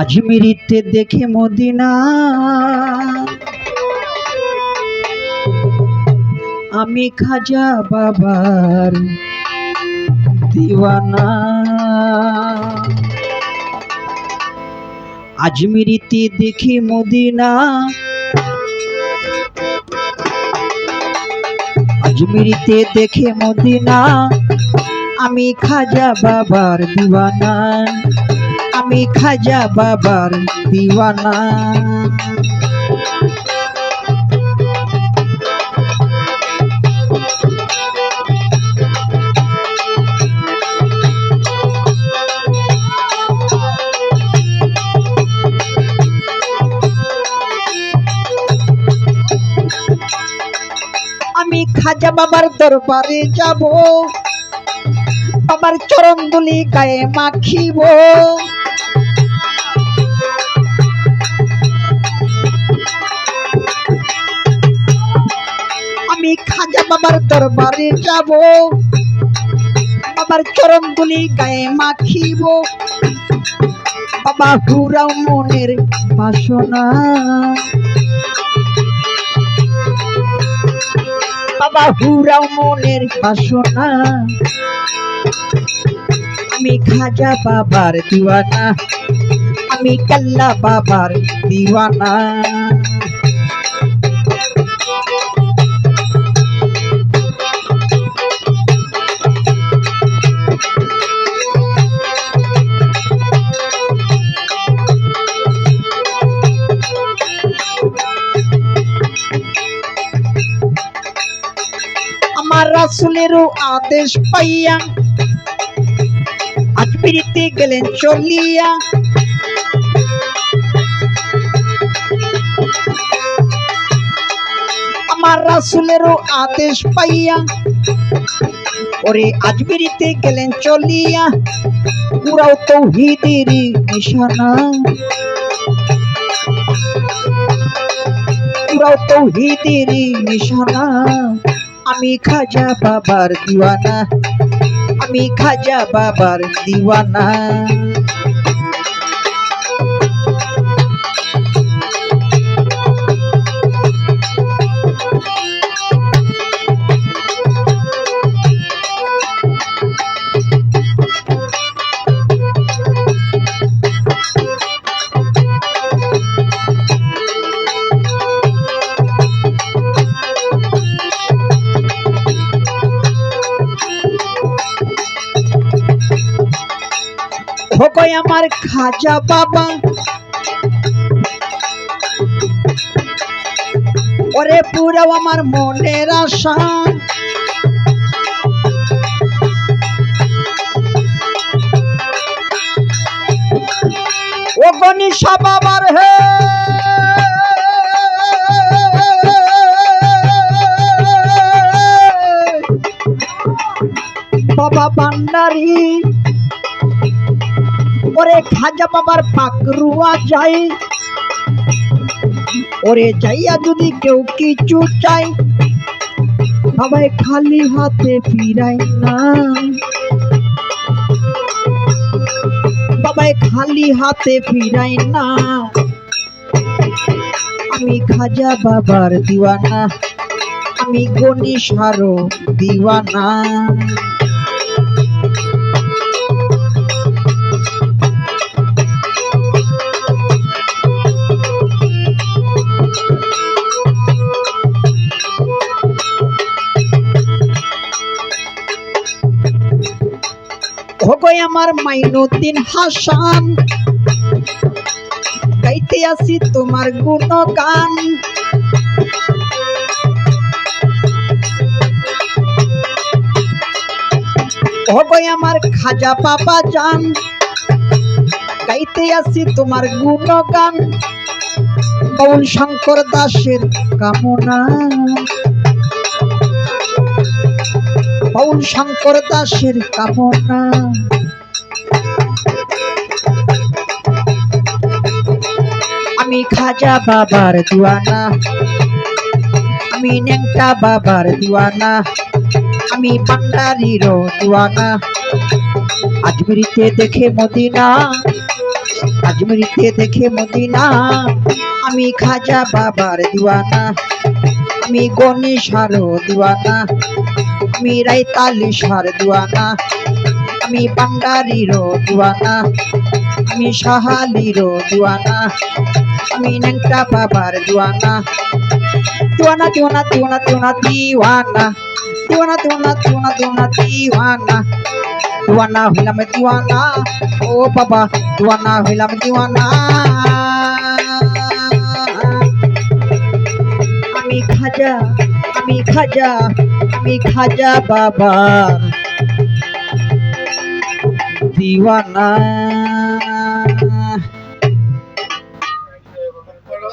আজমিরিতে দেখে মদিনা আমি খাজা বাবার দিওয়ানা। আজমিরিতে দেখে মদিনা আজমিরিতে দেখে মদিনা আমি খাজা বাবার দিওয়ানা আমি খাজা বাবার দিওয়ানা। আমি খাজা বাবার দরবারে যাব, বাবার চরণ ধুলি গায়ে মাখিব। আমি খাজা বাবার দরবারে যাব, বাবার চরণ ধুলি গায়ে মাখিব। বাবা হুরাও মনের বাসনা, বাবা হুরাও মনের বাসনা। আমি খাজা বাবার দিওয়ানা আমি কাল্লা বাবার দিওয়ানা। আমার রাসূলেরও আদেশ পাইয়া আজমিরিতে গেলেন চলিয়া। আমার রাসূলেরও আদেশ পাইয়া ওরে আজমিরিতে গেলেন চলিয়া। পুরাও তাওহীদেরই নিশানা, পুরাও তাওহীদেরই নিশানা। আমি খাজা বাবার দিওয়ানা আমি খাজা বাবার দিওয়ানা। ভোগয় আমার খাজা বাবা ওরে পুরাও আমার মনের আশা। ও গণেশা বাবার হে বাবা ভান্ডারী ওরে খাজা বাবার পাকরুয়া যাই। ওরে যাইয়া যদি কেউ কিছু চাই বাবাই খালি হাতে ফিরাই না, বাবাই খালি হাতে ফিরাই না। আমি খাজা বাবার দিওয়ানা আমি গণেশারও দিওয়ানা। ভোগয় আমার মাইনুদ্দিন হাসান গাইতে আসি তোমার গুণগান। ভোগয় আমার খাজা বাবা জান গাইতে আসি তোমার গুণগান। বাউল শঙ্কর দাসের কামনা, বাউল শঙ্কর দাসের কামনা। আমি খাজা বাবার দিওয়ানা আমি ন্যাংটা বাবার দিওয়ানা আমি ভান্ডারীরও দিওয়ানা। আজমিরিতে দেখে মদিনা আজমিরিতে দেখে মদিনা, আমি খাজা বাবার দিওয়ানা, আমি গণেশার দিওয়ানা, আমি রায়তালিশার দিওয়ানা, আমি ভান্ডারির দিওয়ানা, আমি সাহালির দিওয়ানা, আমি ন্যাংটা বাবার দিওয়ানা। দিওয়ানা দিওয়ানা দিওয়ানা দিওয়ানা দিওয়ানা, দিওয়ানা দিওয়ানা দিওয়ানা দিওয়ানা দিওয়ানা, দিওয়ানা হইলাম দিওয়ানা, ও বাবা দিওয়ানা হইলাম দিওয়ানা। আমি খাজা, আমি খাজা, আমি খাজা বাবার দিওয়ানা।